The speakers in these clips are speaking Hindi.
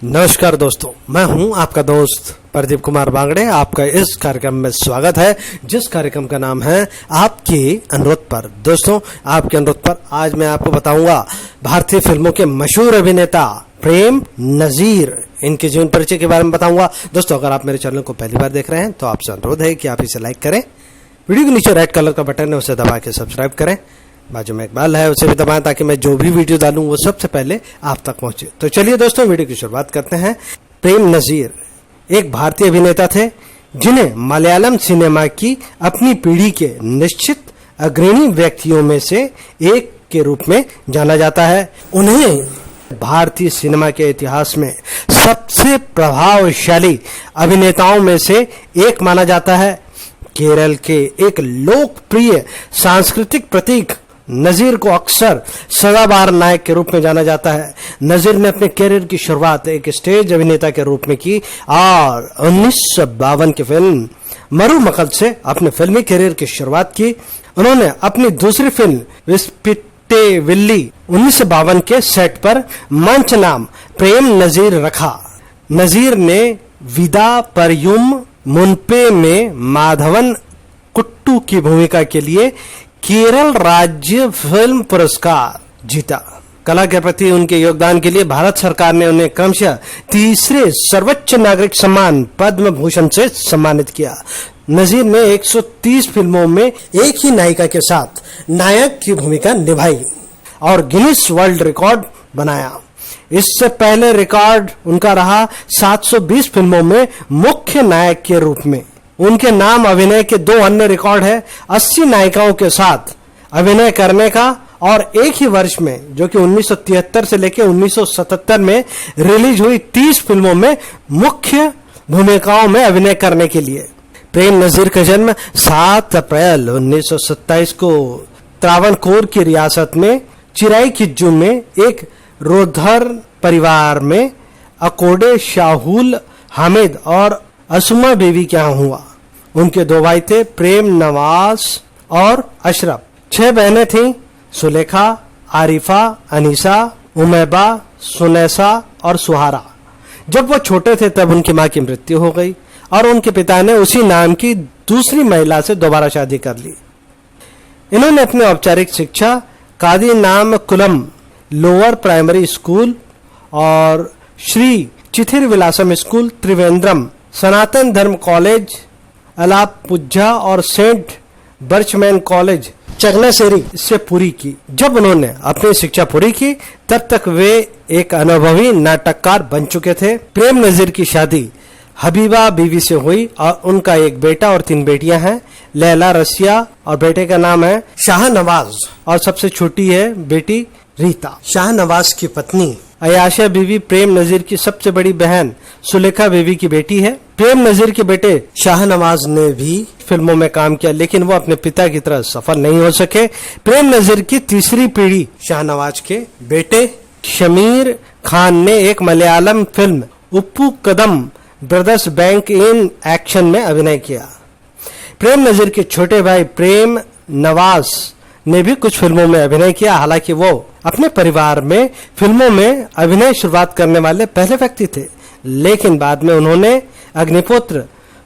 नमस्कार दोस्तों, मैं हूं आपका दोस्त प्रदीप कुमार बांगड़े। आपका इस कार्यक्रम में स्वागत है, जिस कार्यक्रम का नाम है आपके अनुरोध पर। दोस्तों, आपके अनुरोध पर आज मैं आपको बताऊंगा भारतीय फिल्मों के मशहूर अभिनेता प्रेम नजीर, इनके जीवन परिचय के बारे में बताऊंगा। दोस्तों, अगर आप मेरे चैनल को पहली बार देख रहे हैं तो आपसे अनुरोध है कि आप इसे लाइक करें, वीडियो के नीचे रेड कलर का बटन है उसे दबा के सब्सक्राइब करें, बाजू में एक बेल है उसे भी दबाएं ताकि मैं जो भी वीडियो डालूं वो सबसे पहले आप तक पहुंचे। तो चलिए दोस्तों, वीडियो की शुरुआत करते हैं। प्रेम नजीर एक भारतीय अभिनेता थे जिन्हें मलयालम सिनेमा की अपनी पीढ़ी के निश्चित अग्रणी व्यक्तियों में से एक के रूप में जाना जाता है। उन्हें भारतीय सिनेमा के इतिहास में सबसे प्रभावशाली अभिनेताओं में से एक माना जाता है। केरल के एक लोकप्रिय सांस्कृतिक प्रतीक नजीर को अक्सर सदाबहार नायक के रूप में जाना जाता है। नजीर ने अपने करियर की शुरुआत एक स्टेज अभिनेता के रूप में की और 1952 की फिल्म मरुमक्कल से अपने फिल्मी करियर की शुरुआत की। उन्होंने अपनी दूसरी फिल्म विस्पिट्टे विल्ली 1952 के सेट पर मंच नाम प्रेम नजीर रखा। नजीर ने विदा परयुम मुनपे में माधवन कुट्टू की भूमिका के लिए केरल राज्य फिल्म पुरस्कार जीता। कला के प्रति उनके योगदान के लिए भारत सरकार ने उन्हें क्रमशः तीसरे सर्वोच्च नागरिक सम्मान पद्म भूषण से सम्मानित किया। नजीर ने 130 फिल्मों में एक ही नायिका के साथ नायक की भूमिका निभाई और गिनीज वर्ल्ड रिकॉर्ड बनाया। इससे पहले रिकॉर्ड उनका रहा 720 फिल्मों में मुख्य नायक के रूप में। उनके नाम अभिनय के दो अन्य रिकॉर्ड है, 80 नायिकाओं के साथ अभिनय करने का और एक ही वर्ष में जो कि 1973 से लेकर 1977 में रिलीज हुई 30 फिल्मों में मुख्य भूमिकाओं में अभिनय करने के लिए। प्रेम नजीर का जन्म 7 अप्रैल 1927 को त्रावणकोर की रियासत में चिराई खिज्जू में एक रोधर परिवार में अकोडे शाहुल हामिद और असुमा बीवी के यहाँ हुआ। उनके दो भाई थे, प्रेम नवाज और अशरफ। 6 बहनें थीं, सुलेखा, आरिफा, अनीसा, उमैबा, सुनैसा और सुहारा। जब वो छोटे थे तब उनकी मां की मृत्यु हो गई और उनके पिता ने उसी नाम की दूसरी महिला से दोबारा शादी कर ली। इन्होंने अपनी औपचारिक शिक्षा कादी नाम कुलम लोअर प्राइमरी स्कूल और श्री चिथिर विलासम स्कूल त्रिवेंद्रम, सनातन धर्म कॉलेज अलापुझा और सेंट बर्चमैन कॉलेज चगनासेरी से पूरी की। जब उन्होंने अपनी शिक्षा पूरी की तब तक वे एक अनुभवी नाटककार बन चुके थे। प्रेम नजीर की शादी हबीबा बीवी से हुई और उनका एक बेटा और 3 बेटियां हैं, लैला, रसिया और बेटे का नाम है शाहनवाज और सबसे छोटी है बेटी रीता। शाहनवाज की पत्नी अयाशा बीवी प्रेम नजीर की सबसे बड़ी बहन सुलेखा बीवी की बेटी है। प्रेम नजीर के बेटे शाहनवाज ने भी फिल्मों में काम किया लेकिन वो अपने पिता की तरह सफल नहीं हो सके। प्रेम नजीर की तीसरी पीढ़ी शाहनवाज के बेटे शमीर खान ने एक Malayalam film Uppukandam brothers back in action में अभिनय किया। प्रेम नजीर के छोटे भाई प्रेम नवाज ने भी कुछ फिल्मों में अभिनय किया। हालांकि वो अपने परिवार में फिल्मों में अभिनय शुरुआत करने वाले पहले व्यक्ति थे, लेकिन बाद में उन्होंने अग्निपुत्र,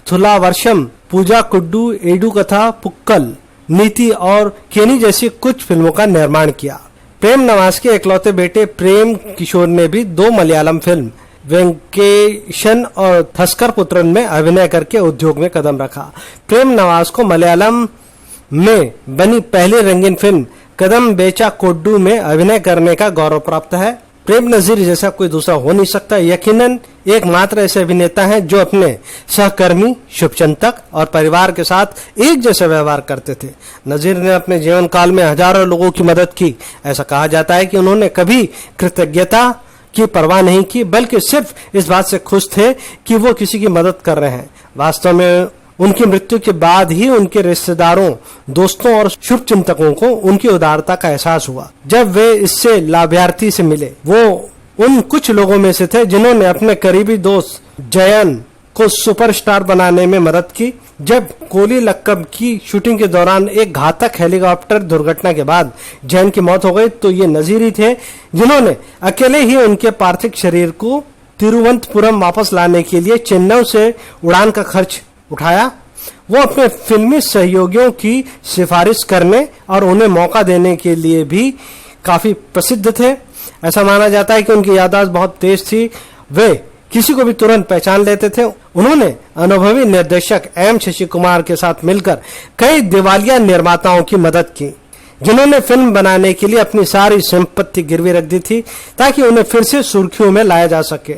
थुलावर्षम, पूजा कुड्डू, एडू कथा, पुक्कल, नीति और केनी जैसी कुछ फिल्मों का निर्माण किया। प्रेम नवाज के इकलौते बेटे प्रेम किशोर ने भी 2 मलयालम फिल्म वेंकेशन और थस्कर पुत्रन में अभिनय करके उद्योग में कदम रखा। प्रेम नवाज को मलयालम में बनी पहली रंगीन फिल्म कदम बेचा कोड्डू में अभिनय करने का गौरव प्राप्त है। प्रेम नजीर जैसा कोई दूसरा हो नहीं सकता। यकीनन एकमात्र ऐसे अभिनेता हैं जो अपने सहकर्मी, शुभचिंतक और परिवार के साथ एक जैसा व्यवहार करते थे। नजीर ने अपने जीवन काल में हजारों लोगों की मदद की। ऐसा कहा जाता है कि उन्होंने कभी कृतज्ञता की परवाह नहीं की, बल्कि सिर्फ इस बात से खुश थे कि वो किसी की मदद कर रहे हैं। वास्तव में उनकी मृत्यु के बाद ही उनके रिश्तेदारों, दोस्तों और शुभचिंतकों को उनकी उदारता का एहसास हुआ। जब वे इससे लाभार्थी से मिले, वो उन कुछ लोगों में से थे जिन्होंने अपने करीबी दोस्त जयन को सुपरस्टार बनाने में मदद की। जब कोली लक्कम की शूटिंग के दौरान एक घातक हेलीकॉप्टर दुर्घटना के बाद जैन की मौत हो गई तो ये नजीर ही थे जिन्होंने अकेले ही उनके पार्थिव शरीर को तिरुवनंतपुरम वापस लाने के लिए चेन्नई से उड़ान का खर्च उठाया। वो अपने फिल्मी सहयोगियों की सिफारिश करने और उन्हें मौका देने के लिए भी काफी प्रसिद्ध थे। ऐसा माना जाता है कि उनकी याददाश्त बहुत तेज थी, वे किसी को भी तुरंत पहचान लेते थे। उन्होंने अनुभवी निर्देशक एम शशि कुमार के साथ मिलकर कई दिवालिया निर्माताओं की मदद की, जिन्होंने फिल्म बनाने के लिए अपनी सारी संपत्ति गिरवी रख दी थी ताकि उन्हें फिर से सुर्खियों में लाया जा सके।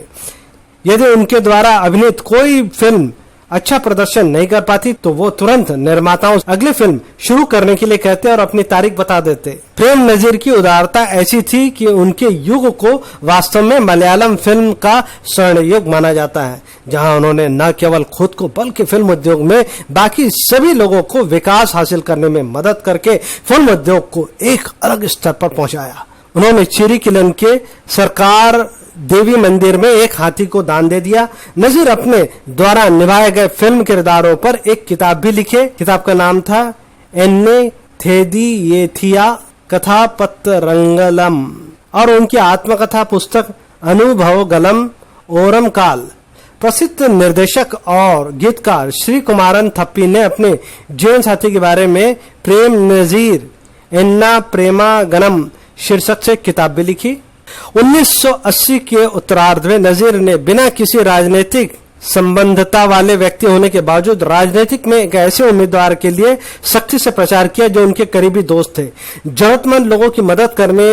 यदि उनके द्वारा अभिनीत कोई फिल्म अच्छा प्रदर्शन नहीं कर पाती तो वो तुरंत निर्माताओं से अगली फिल्म शुरू करने के लिए कहते और अपनी तारीख बता देते। प्रेम नजीर की उदारता ऐसी थी कि उनके युग को वास्तव में मलयालम फिल्म का स्वर्ण युग माना जाता है, जहां उन्होंने न केवल खुद को बल्कि फिल्म उद्योग में बाकी सभी लोगों को विकास हासिल करने में मदद करके फिल्म उद्योग को एक अलग स्तर पर पहुंचाया। उन्होंने चिरीकिलन के सरकार देवी मंदिर में एक हाथी को दान दे दिया। नजीर अपने द्वारा निभाए गए फिल्म किरदारों पर एक किताब भी लिखे। किताब का नाम था एन्ने थेदी येथिया कथापत्रंगलम और उनकी आत्मकथा पुस्तक अनुभव गलम ओरम काल। प्रसिद्ध निर्देशक और गीतकार श्री कुमारन थप्पी ने अपने जीवन साथी के बारे में प्रेम नजीर एन्ना प्रेमा गनम शीर्षक से किताब भी लिखी। 1980 के उत्तरार्ध में नजीर ने बिना किसी राजनीतिक संबंधता वाले व्यक्ति होने के बावजूद राजनीतिक में एक ऐसे उम्मीदवार के लिए सख्ती से प्रचार किया जो उनके करीबी दोस्त थे। जरूरतमंद लोगों की मदद करने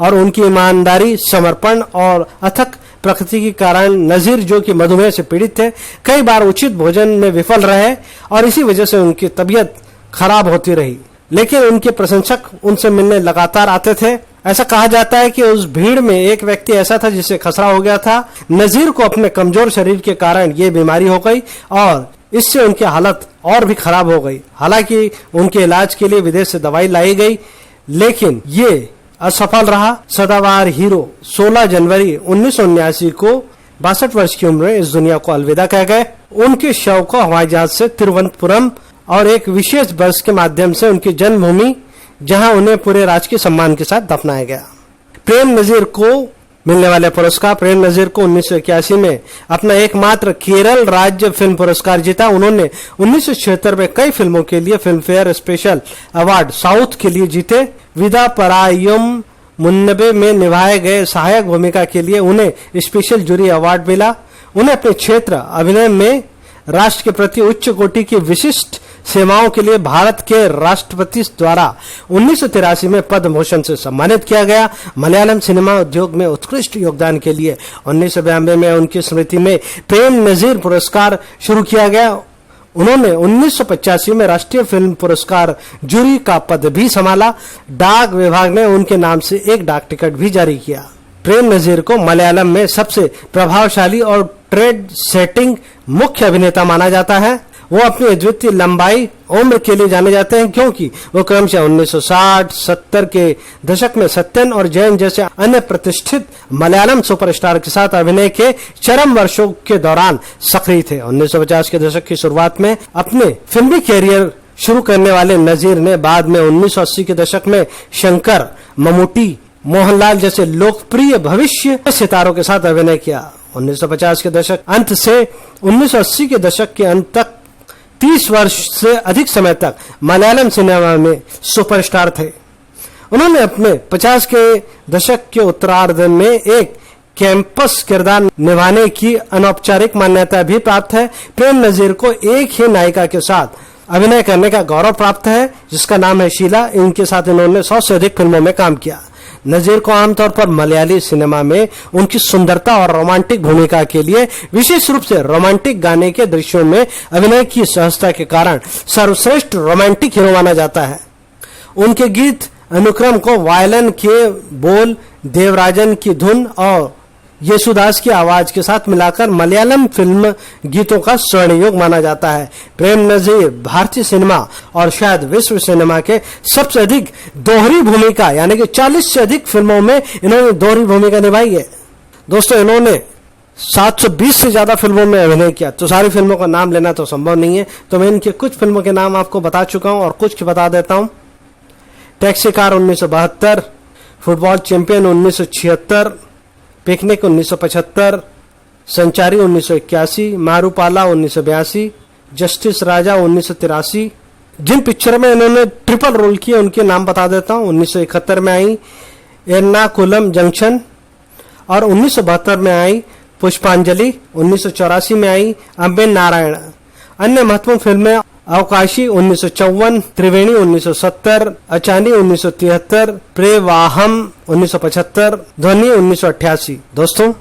और उनकी ईमानदारी, समर्पण और अथक प्रकृति के कारण नजीर, जो कि मधुमेह से पीड़ित थे, कई बार उचित भोजन में विफल रहे और इसी वजह से उनकी तबीयत खराब होती रही। लेकिन उनके प्रशंसक उनसे मिलने लगातार आते थे। ऐसा कहा जाता है कि उस भीड़ में एक व्यक्ति ऐसा था जिसे खसरा हो गया था। नजीर को अपने कमजोर शरीर के कारण ये बीमारी हो गई और इससे उनकी हालत और भी खराब हो गई। हालांकि उनके इलाज के लिए विदेश से दवाई लाई गई, लेकिन ये असफल रहा। सदाबहार हीरो 16 जनवरी 1979 को 62 वर्ष की उम्र में इस दुनिया को अलविदा कह गए। उनके शव को हवाई जहाज से तिरुवनंतपुरम और एक विशेष बस के माध्यम से उनकी जन्मभूमि, जहां उन्हें पूरे राजकीय सम्मान के साथ दफनाया गया। प्रेम नजीर को मिलने वाले पुरस्कार। प्रेम नजीर को 1981 में अपना एकमात्र केरल राज्य फिल्म पुरस्कार जीता। उन्होंने 1976 में कई फिल्मों के लिए film fair special award south के लिए जीते। विदा परायम मुन्नबे में निभाए गए सहायक भूमिका के लिए उन्हें स्पेशल जूरी अवार्ड मिला। उन्हें अपने क्षेत्र अभिनय में राष्ट्र के प्रति उच्च कोटि की विशिष्ट सेवाओं के लिए भारत के राष्ट्रपति द्वारा 1983 में पद्म भूषण से सम्मानित किया गया। मलयालम सिनेमा उद्योग में उत्कृष्ट योगदान के लिए 1992 में उनकी स्मृति में प्रेम नजीर पुरस्कार शुरू किया गया। उन्होंने 1985 में राष्ट्रीय फिल्म पुरस्कार जूरी का पद भी संभाला। डाक विभाग ने उनके नाम से एक डाक टिकट भी जारी किया। प्रेम नजीर को मलयालम में सबसे प्रभावशाली और ट्रेड सेटिंग मुख्य अभिनेता माना जाता है। वो अपनी अद्वितीय लंबाई उम्र के लिए जाने जाते हैं, क्योंकि वो क्रमशः 1960, 70 के दशक में सत्यन और जयन जैसे अन्य प्रतिष्ठित मलयालम सुपरस्टार के साथ अभिनय के चरम वर्षों के दौरान सक्रिय थे। 1950 के दशक की शुरुआत में अपने फिल्मी कैरियर शुरू करने वाले नजीर ने बाद में 1980 के दशक में शंकर, ममूटी, मोहनलाल जैसे लोकप्रिय भविष्य सितारों के साथ अभिनय किया। 1950 के दशक अंत से 1980 के दशक के अंत तक 30 वर्ष से अधिक समय तक मलयालम सिनेमा में सुपरस्टार थे। उन्होंने अपने 50 के दशक के उत्तरार्ध में एक कैंपस किरदार निभाने की अनौपचारिक मान्यता भी प्राप्त है। प्रेम नजीर को एक ही नायिका के साथ अभिनय करने का गौरव प्राप्त है, जिसका नाम है शीला। इनके साथ इन्होंने 100 से अधिक फिल्मों में काम किया। नजीर को आमतौर पर मलयाली सिनेमा में उनकी सुंदरता और रोमांटिक भूमिका के लिए, विशेष रूप से रोमांटिक गाने के दृश्यों में अभिनय की सहजता के कारण सर्वश्रेष्ठ रोमांटिक हीरो माना जाता है। उनके गीत अनुक्रम को वायलन के बोल, देवराजन की धुन और येसुदास की आवाज के साथ मिलाकर मलयालम फिल्म गीतों का स्वर्ण युग माना जाता है। प्रेम नजीर भारतीय सिनेमा और शायद विश्व सिनेमा के सबसे अधिक दोहरी भूमिका, यानी कि 40 से अधिक फिल्मों में इन्होंने दोहरी भूमिका निभाई है। दोस्तों, इन्होंने 720 से ज्यादा फिल्मों में अभिनय किया। तो सारी फिल्मों का नाम लेना तो संभव नहीं है, तो मैं इनके कुछ फिल्मों के नाम आपको बता चुका हूं और कुछ बता देता हूं। Taxi car 1972, football champion 1976, picnic 1975, संचारी 1981, मारूपाला 1982, जस्टिस राजा 1983। जिन पिक्चर में इन्होंने ट्रिपल रोल किए उनके नाम बता देता हूँ। 1971 में आई एर्नाकुलम जंक्शन, और 1972 में आई पुष्पांजलि, 1984 में आई अम्बे नारायण। अन्य महत्वपूर्ण फिल्में अवकाशी 1954, त्रिवेणी 1970, अचानी 1973, प्रेवाहम 1975, ध्वनि 1988। दोस्तों,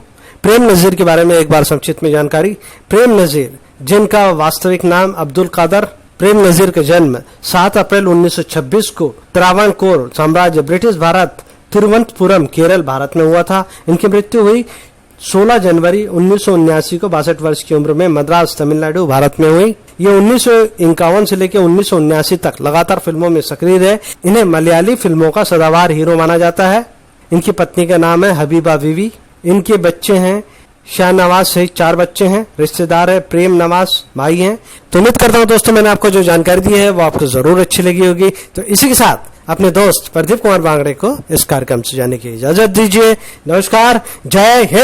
प्रेम नजीर के बारे में एक बार संक्षिप्त में जानकारी। प्रेम नजीर, जिनका वास्तविक नाम अब्दुल कादर प्रेम नजीर का जन्म 7 अप्रैल 1926 को त्रावणकोर साम्राज्य, ब्रिटिश भारत, तिरुवनंतपुरम, केरल, भारत में हुआ था। इनकी मृत्यु हुई 16 जनवरी 1979 को 62 वर्ष की उम्र में मद्रास, तमिलनाडु, भारत में हुई। ये 1951 से लेकर 1979 तक लगातार फिल्मों में सक्रिय रहे। इन्हें मलयाली फिल्मों का सदाबहार हीरो माना जाता है। इनकी पत्नी का नाम है हबीबा बीवी। इनके बच्चे हैं शाहनवाज सहित 4 बच्चे हैं। रिश्तेदार है प्रेम नवाज, भाई हैं। तो उम्मीद करता हूँ दोस्तों मैंने आपको जो जानकारी दी है वो आपको जरूर अच्छी लगी होगी। तो इसी के साथ अपने दोस्त प्रदीप कुमार बांगड़े को इस कार्यक्रम से जाने की इजाजत दीजिए। नमस्कार, जय हिंद।